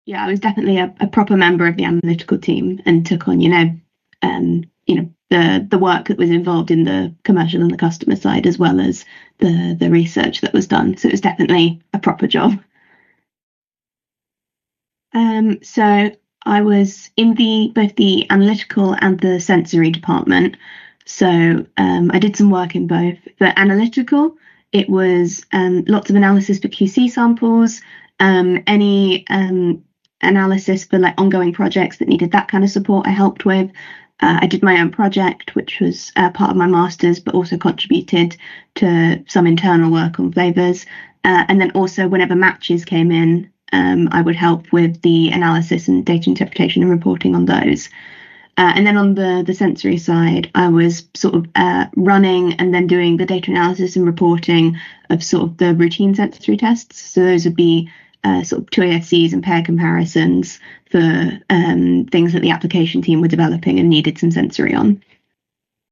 Yeah, I was definitely a proper member of the analytical team and took on, the work that was involved in the commercial and the customer side, as well as the research that was done. So it was definitely a proper job. So I was in the both the analytical and the sensory department. So I did some work in both. For analytical, it was lots of analysis for QC samples, any analysis for like ongoing projects that needed that kind of support I helped with. I did my own project, which was part of my master's, but also contributed to some internal work on flavors. And then also, whenever matches came in, I would help with the analysis and data interpretation and reporting on those. And then on the sensory side, I was sort of running and then doing the data analysis and reporting of sort of the routine sensory tests. So those would be sort of 2AFCs and pair comparisons for things that the application team were developing and needed some sensory on.